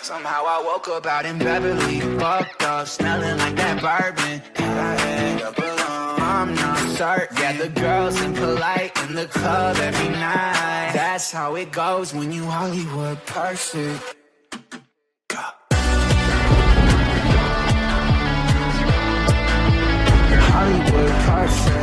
Somehow I woke up out in Beverly, fucked up, smelling like that bourbon. And I end up alone. I'm not certain. Yeah, the girls impolite in the club every night. That's how it goes when you Hollywood perfect. Hollywood perfect.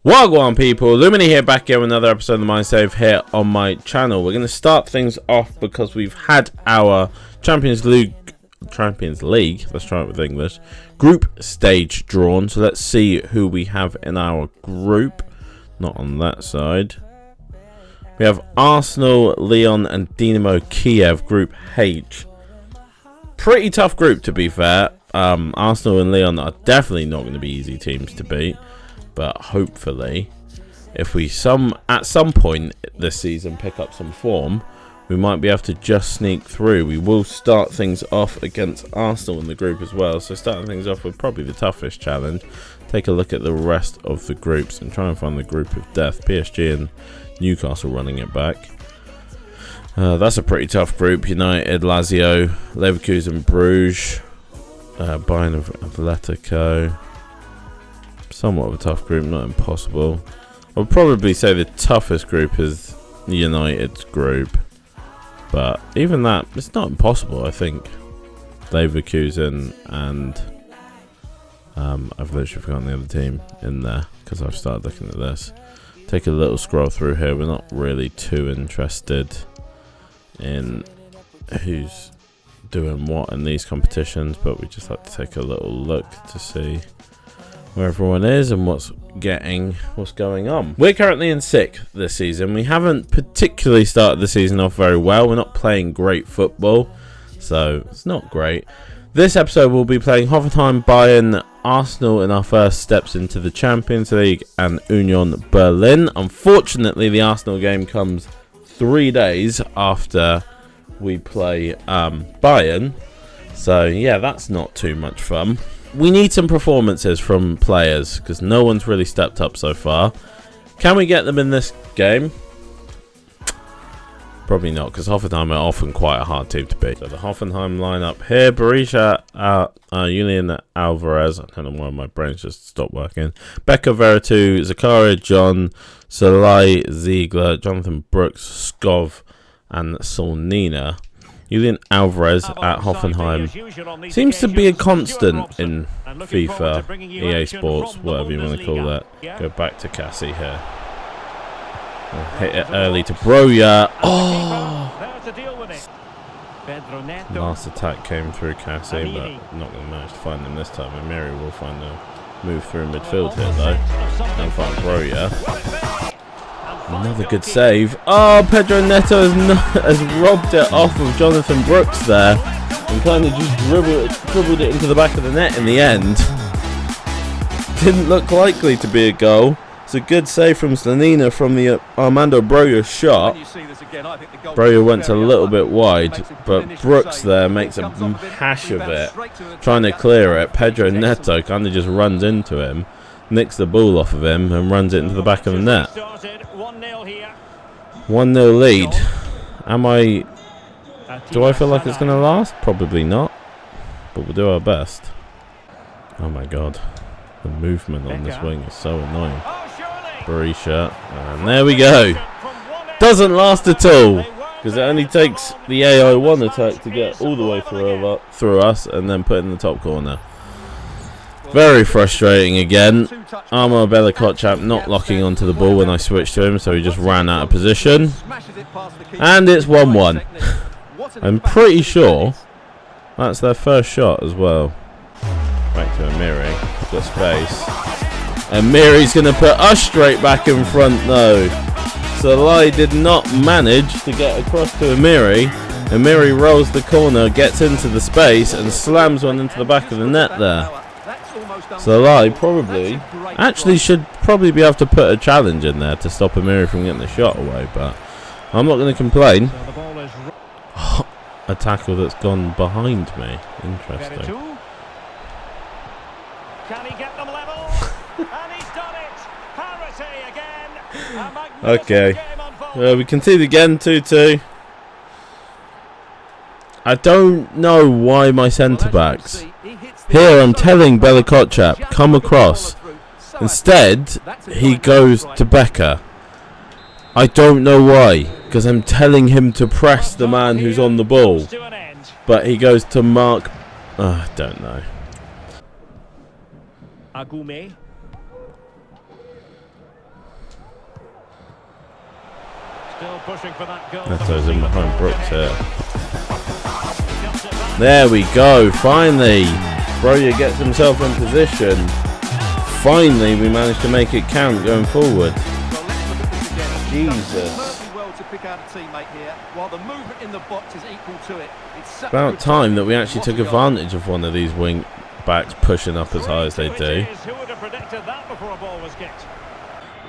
Wagwan people, Lumini here, back here with another episode of the Mind Save here on my channel. We're going to start things off because we've had our Champions League, let's try it with English, group stage drawn. So let's see who we have in our group. Not on that side. We have Arsenal, Lyon and Dynamo Kiev, Group H. Pretty tough group, to be fair. Arsenal and Lyon are definitely not going to be easy teams to beat. But hopefully, if we at some point this season pick up some form, we might be able to just sneak through. We will start things off against Arsenal in the group as well. So starting things off with probably the toughest challenge. Take a look at the rest of the groups and try and find the group of death. PSG and Newcastle running it back. That's a pretty tough group. United, Lazio, Leverkusen, Bruges, Bayern of Atletico. Somewhat of a tough group, not impossible. I would probably say the toughest group is United's group, but even that, it's not impossible. I think Leverkusen and I've literally forgotten the other team in there because I've started looking at this. Take a little scroll through here. We're not really too interested in who's doing what in these competitions, but we just like to take a little look to see where everyone is and what's going on. We're currently in 6th this season. We haven't particularly started the season off very well. We're not playing great football, so it's not great. This episode we'll be playing Hoffenheim, Bayern, Arsenal in our first steps into the Champions League, and Union Berlin. Unfortunately, the Arsenal game comes 3 days after we play Bayern, so yeah, that's not too much fun. We need some performances from players because no one's really stepped up so far. Can we get them in this game? Probably not, because Hoffenheim are often quite a hard team to beat. So the Hoffenheim lineup here: Berisha, Julian Alvarez. I don't know why my brain's just stopped working. Becker, Veretout, Zakaria, John, Salai, Ziegler, Jonathan Brooks, Skov, and Solnina. Julian Alvarez at Hoffenheim seems to be a constant in FIFA, EA Sports, whatever you want to call that. Go back to Cassie here. Hit it early to Broja. Oh! Last attack came through Cassie, but not going to manage to find him this time. And Mary will find a move through midfield here, though. And find Broja. Another good save. Oh, Pedro Neto has robbed it off of Jonathan Brooks there and kind of just dribbled it into the back of the net in the end. Didn't look likely to be a goal. It's a good save from Slanina from the Armando Broja shot. Broja went a little bit wide, but Brooks there makes a hash of it, trying to clear it. Pedro Neto kind of just runs into him, nicks the ball off of him and runs it into the back of the net. 1-0 lead. Do I feel like it's going to last? Probably not, but we'll do our best. Oh my god, the movement on this wing is so annoying. Berisha, and there we go. Doesn't last at all, because it only takes the AI1 attack to get all the way through us and then put it in the top corner. Very frustrating again. Armor Bella-Kotchap not locking onto the ball when I switched to him, so he just ran out of position. And it's 1-1. I'm pretty sure that's their first shot as well. Back to Amiri. Got space. Amiri's going to put us straight back in front though. Salai did not manage to get across to Amiri. Amiri rolls the corner, gets into the space and slams one into the back of the net there. Salai should probably be able to put a challenge in there to stop Amiri from getting the shot away, but I'm not going to complain. A tackle that's gone behind me. Interesting. Can he get them level? And he's done it. Parity again. Okay. We concede again, 2-2. I don't know why my centre-backs. Here I'm telling Bella Kotchap, come across. Instead, he goes to Becker. I don't know why, because I'm telling him to press the man who's on the ball. But he goes to Mark. I don't know. Agume. Still pushing for that goal. Neto's in behind Brooks here. There we go. Finally, Broja gets himself in position. Finally, we managed to make it count going forward. Jesus. About time that we actually took advantage of one of these wing backs pushing up as high as they do.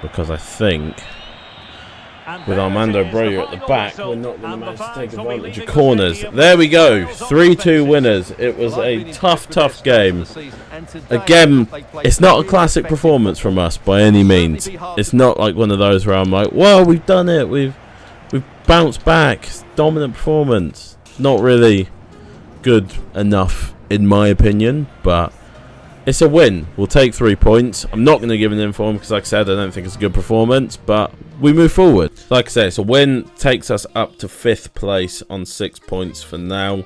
Because I think with Armando Broja at the back, we're not going to manage to take advantage of corners. There we go, 3-2 winners. It was a tough game. Again, it's not a classic performance from us by any means. It's not like one of those where I'm like, well, we've done it, we've bounced back, dominant performance. Not really good enough in my opinion, but it's a win. We'll take 3 points. I'm not going to give an inform because, like I said, I don't think it's a good performance, but we move forward. Like I said, it's a win. Takes us up to 5th place on 6 points for now.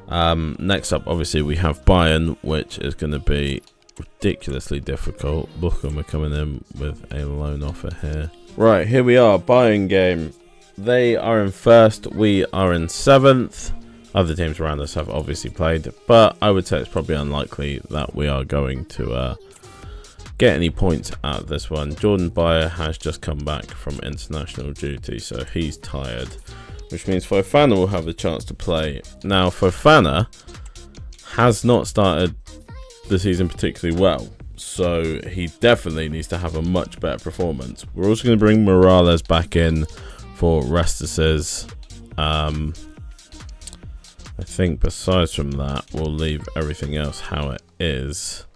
Next up, obviously, we have Bayern, which is going to be ridiculously difficult. Bochum are coming in with a loan offer here. Right, here we are. Bayern game. They are in 1st. We are in 7th. Other teams around us have obviously played, but I would say it's probably unlikely that we are going to get any points out of this one. Jordan Bayer has just come back from international duty, so he's tired, which means Fofana will have the chance to play. Now, Fofana has not started the season particularly well, so he definitely needs to have a much better performance. We're also going to bring Morales back in for Restices. I think besides from that, we'll leave everything else how it is.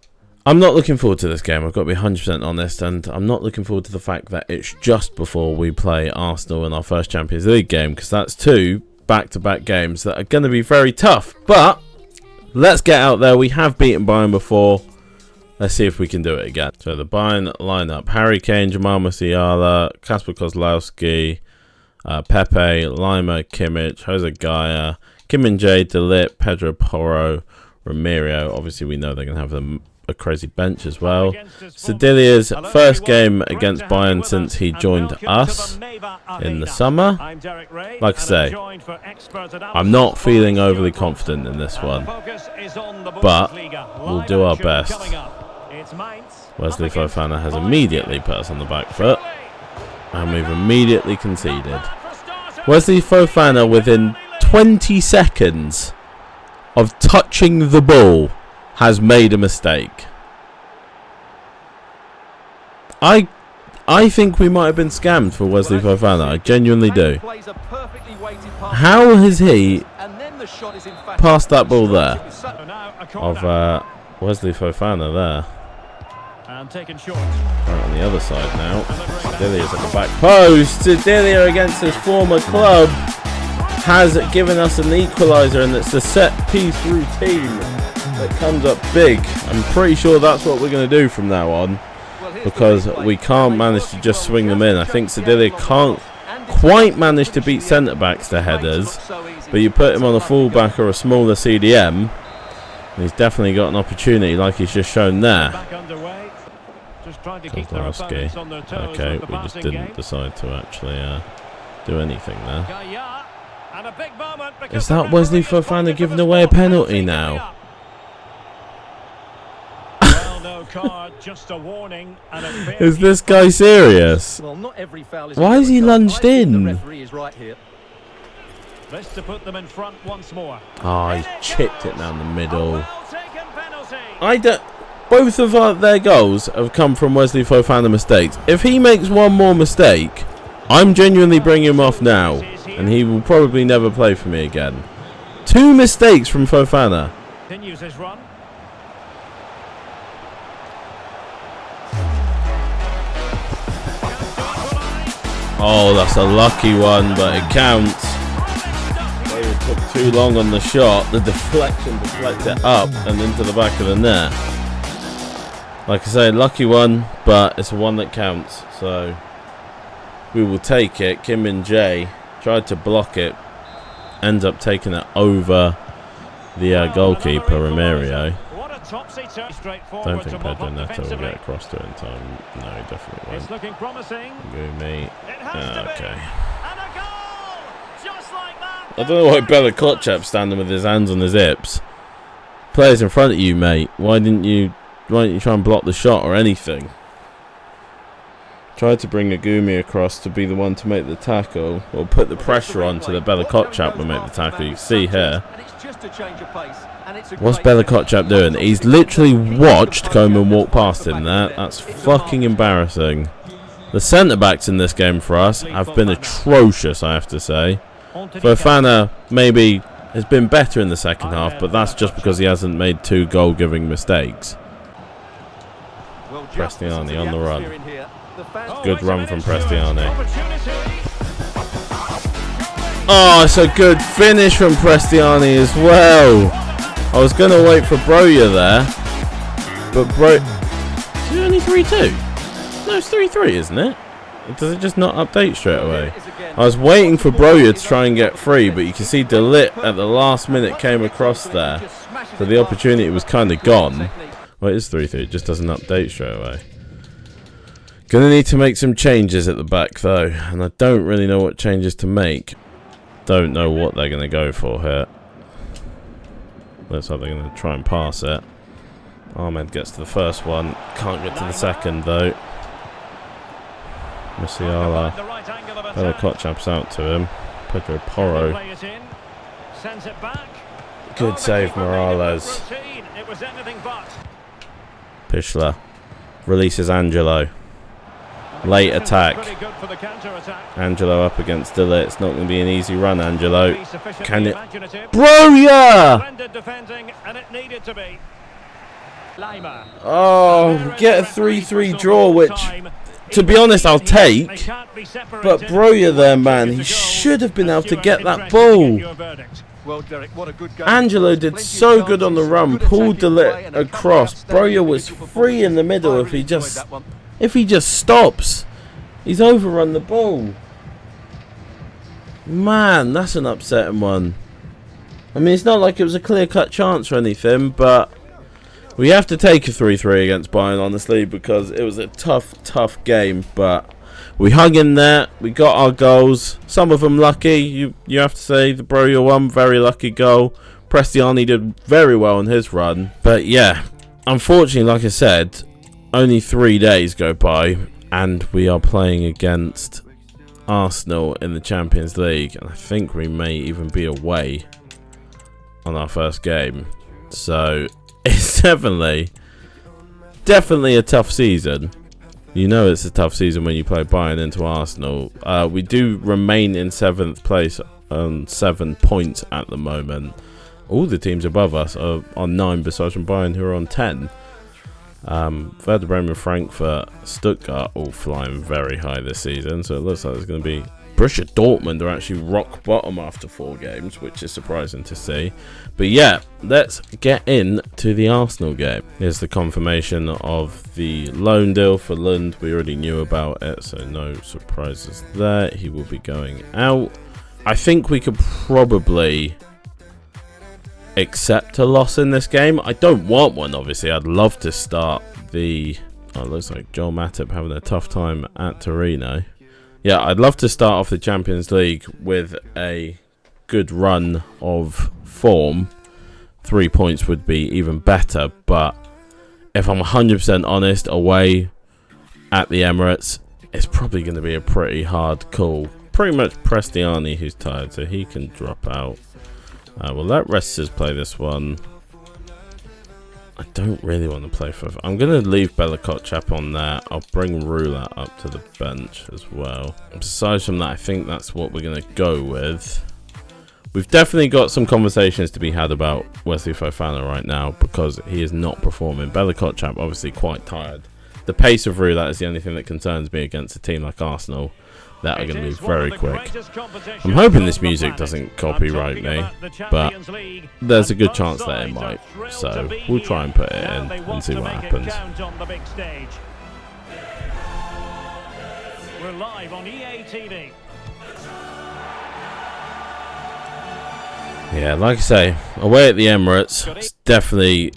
I'm not looking forward to this game, I've got to be 100% honest, and I'm not looking forward to the fact that it's just before we play Arsenal in our first Champions League game, because that's 2 back-to-back games that are going to be very tough. But let's get out there. We have beaten Bayern before. Let's see if we can do it again. So the Bayern lineup: Harry Kane, Jamal Musiala, Kasper Kozlowski, Pepe, Lima, Kimmich, Jose Gaya, Kim Min-jae, De Ligt, Pedro Porro, Ramiro. Obviously, we know they're going to have a crazy bench as well. Sedilia's first game against Bayern since he joined us in the summer. Like I say, I'm not feeling overly confident in this one, but we'll do our best. Wesley Fofana has immediately put us on the back foot, and we've immediately conceded. Wesley Fofana, within 20 seconds of touching the ball, has made a mistake. I think we might have been scammed for Wesley Fofana. I genuinely do. How has he passed that ball there? Of Wesley Fofana there. Right on the other side now. Sedilia's at the back post. Sedilia against his former club has given us an equaliser, and it's the set piece routine that comes up big. I'm pretty sure that's what we're going to do from now on, because we can't manage to just swing them in. I think Sedilia can't quite manage to beat centre-backs to headers, but you put him on a full-back or a smaller CDM, and he's definitely got an opportunity like he's just shown there. Kozlowski. Okay, we just didn't decide to actually do anything there. Is that Wesley Fofana giving away a penalty now? Is this guy serious? Why is he lunged in? Oh, he chipped it down the middle. Both of their goals have come from Wesley Fofana mistakes. If he makes one more mistake, I'm genuinely bringing him off now, and he will probably never play for me again. 2 mistakes from Fofana. Continues his run. Oh, that's a lucky one, but it counts. They were Took too long on the shot. The deflection deflected up and into the back of the net. Like I say, lucky one, but it's one that counts. So we will take it. Kim Min-jae tried to block it. Ends up taking it over the goalkeeper, Romario. Don't think Pedro Neto will get across to it in time. No, he definitely won't. It's looking promising. Gumi. Okay. And a goal! Just like that. I don't know why Bella Kotchap's standing with his hands on his hips. Players in front of you, mate. Why didn't you try and block the shot or anything? Tried to bring Agumi across to be the one to make the tackle, or put the pressure on to the Bella Kotchap will make the tackle. You can see here. What's Bella Kotchap doing? He's literally watched Coleman walk past him there. That's fucking embarrassing. The centre-backs in this game for us have been atrocious, I have to say. Fofana maybe has been better in the second half, but that's just because he hasn't made 2 goal-giving mistakes. Prestiani on the run. Good run from Prestiani. Oh, it's a good finish from Prestiani as well. I was going to wait for Broja there, but is it only 3-2? No, it's 3-3, isn't it? Does it just not update straight away? I was waiting for Broja to try and get free, but you can see De Ligt at the last minute came across there, so the opportunity was kind of gone. Well, it is 3-3, it just doesn't update straight away. Gonna need to make some changes at the back though, and I don't really know what changes to make. Don't know what they're gonna go for here. Looks like they're gonna try and pass it. Ahmed gets to the first one, can't get to the second though. Musiala. Bella Kotchap's out to him. Pedro Porro. Good save, Morales. Pichler releases Angelo. Late attack. Angelo up against De Ligt. It's not going to be an easy run, Angelo. Can it? Broja! Oh, get a 3-3 draw, which, to be honest, I'll take. But Broja there, man, he should have been able to get that ball. Angelo did so good on the run, pulled De Ligt across. Broja was free in the middle if he just stops. He's overrun the ball. Man, that's an upsetting one. I mean, it's not like it was a clear-cut chance or anything, but we have to take a 3-3 against Bayern, honestly, because it was a tough game, but we hung in there. We got our goals. Some of them lucky. You have to say the Broja one, very lucky goal. Prestiani did very well on his run. But yeah, unfortunately, like I said, only 3 days go by, and we are playing against Arsenal in the Champions League. And I think we may even be away on our first game. So it's definitely a tough season. You know it's a tough season when you play Bayern into Arsenal. We do remain in 7th place on 7 points at the moment. All the teams above us are on 9, besides from Bayern, who are on 10. Werder Bremen, Frankfurt, Stuttgart all flying very high this season. So it looks like there's going to be... Borussia Dortmund are actually rock bottom after 4 games, which is surprising to see. But yeah, let's get into the Arsenal game. Here's the confirmation of the loan deal for Lund. We already knew about it, so no surprises there. He will be going out. I think we could probably accept a loss in this game. I don't want one, obviously. I'd love to start the... Oh, it looks like Joel Matip having a tough time at Torino. Yeah, I'd love to start off the Champions League with a good run of form. 3 points would be even better, but if I'm 100% honest, away at the Emirates, it's probably going to be a pretty hard call. Pretty much Prestiani, who's tired, so he can drop out. We'll let Resses play this one. I don't really want to play for... I'm going to leave Bella Kotchap on there. I'll bring Rula up to the bench as well. Besides from that, I think that's what we're going to go with. We've definitely got some conversations to be had about Wesley Fofana right now, because he is not performing. Bella Kotchap obviously quite tired. The pace of Rula is the only thing that concerns me against a team like Arsenal. that are going to be very quick. I'm hoping this music doesn't copyright me, but there's a good chance that it might. So we'll try and put it in and see what happens. We're live on EA TV. Yeah, like I say, away at the Emirates, it's definitely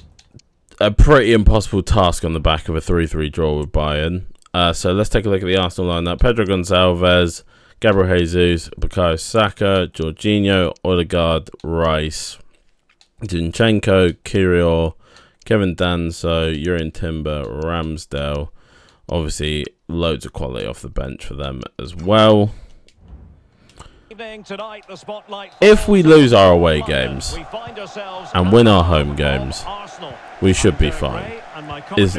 a pretty impossible task on the back of a 3-3 draw with Bayern. So let's take a look at the Arsenal lineup. Pedro Gonçalves, Gabriel Jesus, Bukayo Saka, Jorginho, Odegaard, Rice, Zinchenko, Kirill, Kevin Danso, Urian Timber, Ramsdale. Obviously, loads of quality off the bench for them as well. If we lose our away games and win our home games, we should be fine. Is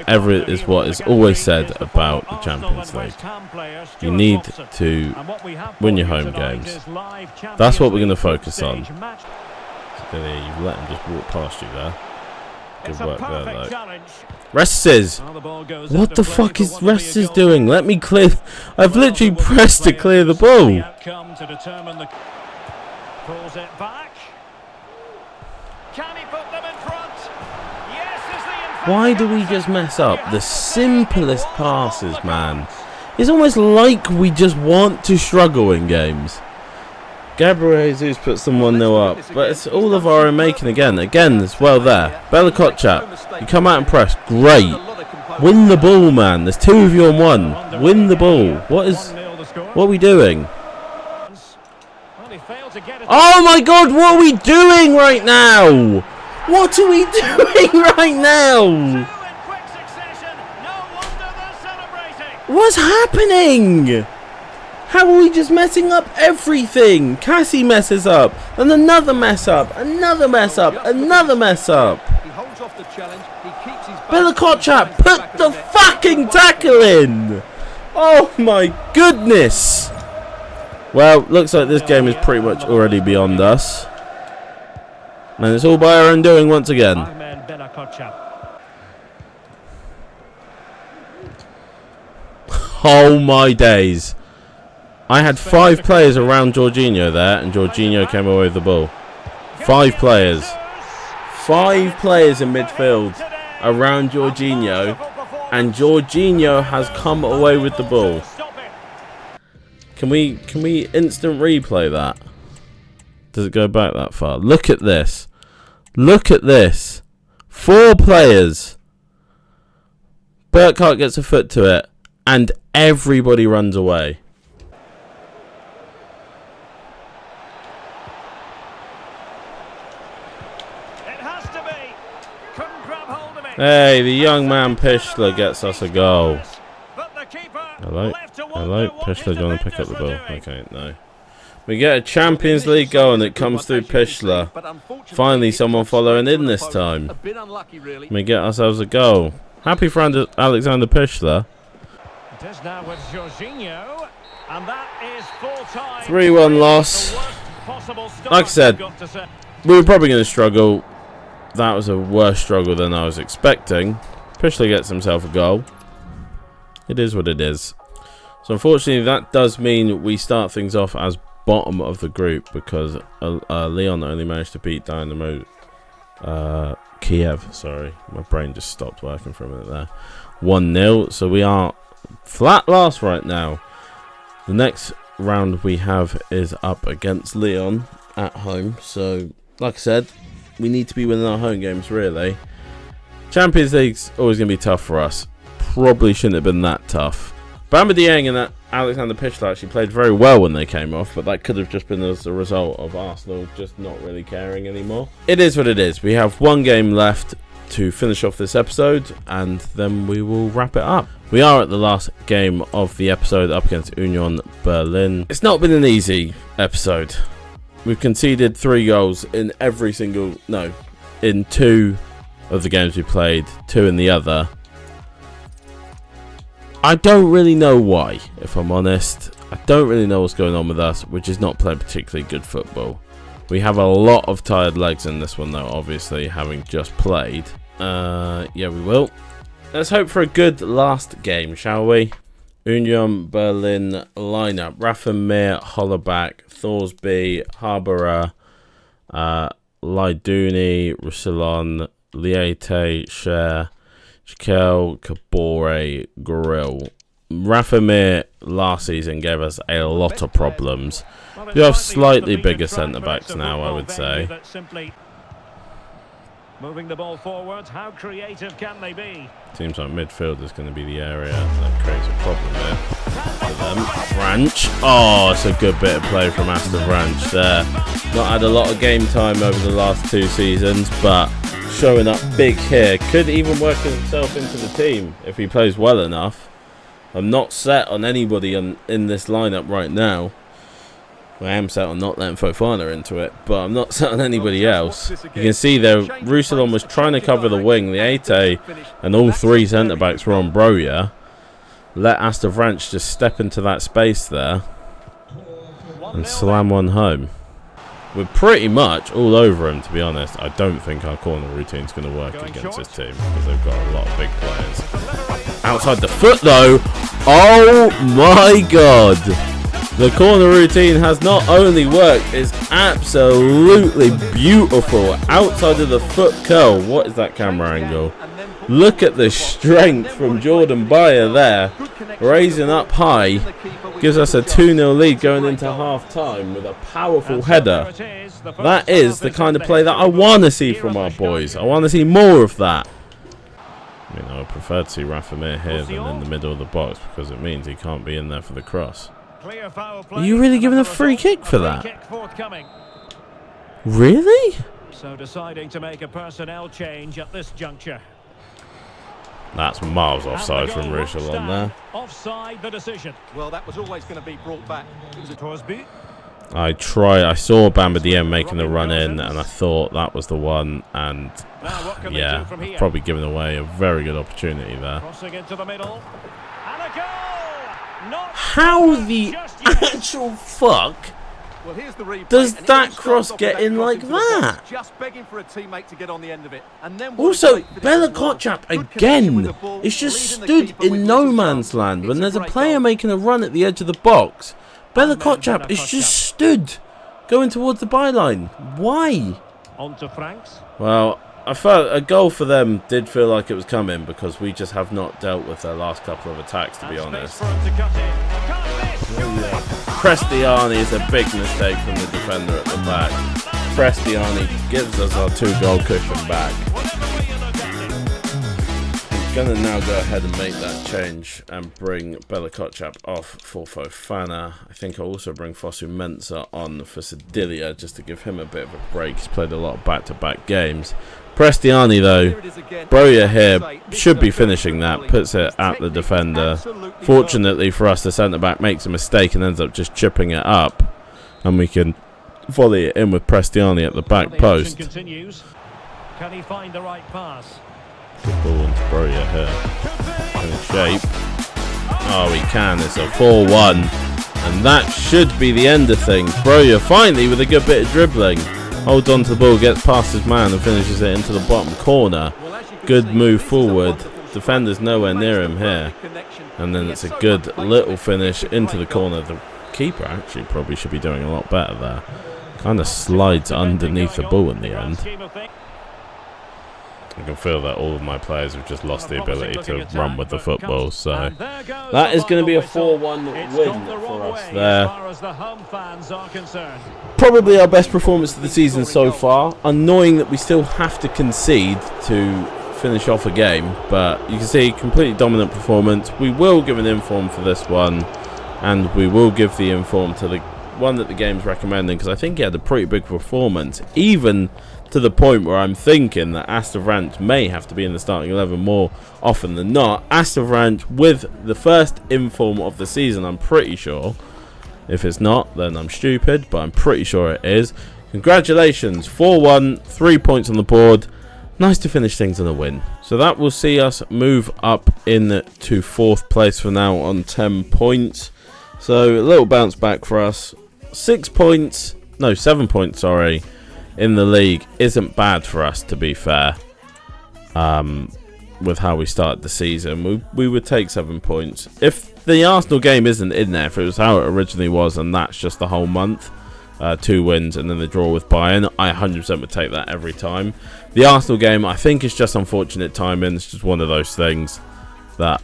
what is always said about the Champions League. You need to win your home games. That's what we're going to focus on. You've let him just walk past you there. Good work there, though. Resses! What the fuck is Resses doing? Let me clear. I've literally pressed to clear the ball. Pulls it back. Can he put them in front? Yes, why do we just mess up the simplest passes, man? It's almost like we just want to struggle in games. Gabriel Jesus puts them 1-0 up, but it's all of our own making again. Again, it's well there. Bella Kotchap, you come out and press. Great. Win the ball, man. There's two of you on one. Win the ball. What are we doing? Oh my god, what are we doing right now? What are we doing right now? What's happening? How are we just messing up everything? Cassie messes up, and another mess up, another mess up, another mess up. Bella Kotchap, put the fucking tackle in! Oh my goodness! Well, looks like this game is pretty much already beyond us. And it's all by our own doing once again. Oh my days. I had 5 players around Jorginho there, and Jorginho came away with the ball. 5 players. 5 players in midfield around Jorginho, and Jorginho has come away with the ball. Can we instant replay that? Does it go back that far? Look at this. Look at this. 4 players. Burkhart gets a foot to it, and everybody runs away. It has to be. Couldn't grab hold of it. Hey, the young man Pischler gets us a goal. Hello? Hello? Pischler, do you want to pick up the ball? Okay, no. We get a Champions League goal and it comes through Pischler. Finally, someone following in this time. We get ourselves a goal. Happy for Alexander Pischler. 3-1 loss. Like I said, we were probably going to struggle. That was a worse struggle than I was expecting. Pischler gets himself a goal. It is what it is. So unfortunately, that does mean we start things off as bottom of the group because Leon only managed to beat Dynamo Kiev. Sorry, my brain just stopped working for a minute there. 1-0. So we are flat last right now. The next round we have is up against Leon at home. So, like I said, we need to be winning our home games, really. Champions League's always going to be tough for us. Probably shouldn't have been that tough. Bamba Dieng and Alexander Pischler actually played very well when they came off, but that could have just been as a result of Arsenal just not really caring anymore. It is what it is. We have one game left to finish off this episode, and then we will wrap it up. We are at the last game of the episode up against Union Berlin. It's not been an easy episode. We've conceded 3 goals in in 2 of the games we played, 2 in the other. I don't really know why, if I'm honest. I don't really know what's going on with us. We're just not playing particularly good football. We have a lot of tired legs in this one, though, obviously, having just played. Yeah, we will. Let's hope for a good last game, shall we? Union Berlin lineup: Rafamir, Hollerbach, Thorsby, Harborough, Lyduni, Roussillon, Liete, Cher, Chikel, Kabore, Grill. Rafamir last season gave us a lot of problems. We have slightly bigger centre-backs now, I would say. Moving the ball forward, how creative can they be? Seems like midfield is going to be the area that creates a problem there for them. Branch. Oh, it's a good bit of play from Aston Branch there. Not had a lot of game time over the last 2 seasons, but showing up big here. Could even work himself into the team if he plays well enough. I'm not set on anybody in this lineup right now. I am set on not letting Fofana into it, but I'm not set on anybody else. You can see there, Roussillon was trying to cover the wing, Liete, and all 3 centre-backs were on Broja. Let Aston Branch just step into that space there and slam one home. We're pretty much all over him, to be honest. I don't think our corner routine is going to work against this team because they've got a lot of big players. Outside the foot, though. Oh, my God. The corner routine has not only worked, it's absolutely beautiful. Outside of the foot curl. What is that camera angle? Look at the strength from Jordan Bayer there. Raising up high. Gives us a 2-0 lead going into half-time with a powerful header. That is the kind of play that I want to see from our boys. I want to see more of that. I mean, I would prefer to see Rafamir here than in the middle of the box because it means he can't be in there for the cross. Are you really giving a free kick for that? Really? So deciding to make a personnel change at this juncture. That's miles offside from Roussillon there. Offside the decision. Well, that was always going to be brought back. It was a Thorsby. I saw Bamba Dieng making the run in, and I thought that was the one, and yeah, I've probably given away a very good opportunity there. Crossing into the middle. And a goal! Not How the actual fuck Well, here's the replay, does and that he cross starts off get with in cross like into the box, that? Just begging for a teammate to get on the end of it. And then Also, Bella Kotchap again is just stood in no man's land when there's a player making a run at the edge of the box. Bella Kotchap is just stood going towards the byline. Why? on to Franks. Well, I felt a goal for them did feel like it was coming because we just have not dealt with their last couple of attacks, to be honest. Prestiani is a big mistake from the defender at the back. Prestiani gives us our 2-goal cushion back. I'm going to now go ahead and make that change and bring Bella Kotchap off for Fofana. I think I'll also bring Fosu Mensah on for Sedilia just to give him a bit of a break. He's played a lot of back-to-back games. Prestiani, though, Broja here should be finishing that, puts it at the defender. Fortunately for us, the centre-back makes a mistake and ends up just chipping it up. And we can volley it in with Prestiani at the back post. Can he find the right pass? Good ball into Broja here. In shape. Oh, he can. It's a 4-1. And that should be the end of things. Broja finally with a good bit of dribbling. Holds on to the ball, gets past his man and finishes it into the bottom corner. Good move forward. Defender's nowhere near him here. And then it's a good little finish into the corner. The keeper actually probably should be doing a lot better there. Kind of slides underneath the ball in the end. I can feel that all of my players have just lost the ability to run with the football, so that is going to be a 4-1 win for us there. Probably our best performance of the season so far. Annoying that we still have to concede to finish off a game, but you can see completely dominant performance. We will give an inform for this one, and we will give the inform to the one that the game's recommending, because I think he had a pretty big performance, even to the point where I'm thinking that Astavranch may have to be in the starting 11 more often than not. Astavranch with the first inform of the season, I'm pretty sure. If it's not, then I'm stupid, but I'm pretty sure it is. Congratulations, 4-1, 3 points on the board. Nice to finish things on a win. So that will see us move up into 4th place for now on 10 points. So a little bounce back for us. 7 points, sorry, in the league isn't bad for us, to be fair. with how we started the season, we would take 7 points. If the Arsenal game isn't in there, if it was how it originally was, and that's just the whole month, 2 wins and then the draw with Bayern, I 100% would take that every time. The Arsenal game, I think, is just unfortunate timing. It's just one of those things that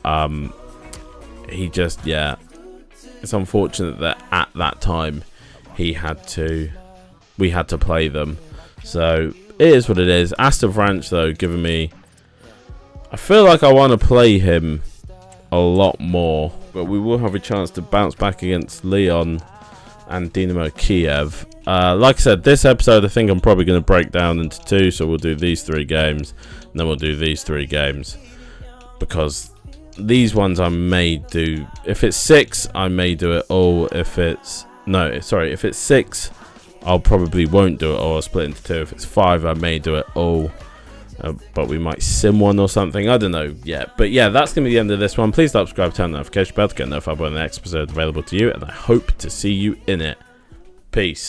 it's unfortunate that at that time we had to play them. So it is what it is. Aston Branch, though, giving me, I feel like I want to play him a lot more, but we will have a chance to bounce back against Lyon and Dynamo Kiev. Like I said, this episode I think I'm probably going to break down into 2, so we'll do these 3 games and then we'll do these 3 games, because these ones I may do, if it's 6 I may do it all. If it's 6 I'll probably won't do it all. I'll split into 2. If it's 5 I may do it all, but we might sim one or something, I don't know yet. But yeah, that's going to be the end of this one. Please subscribe, turn the notification bell to get notified when the next episode is available to you, and I hope to see you in it. Peace.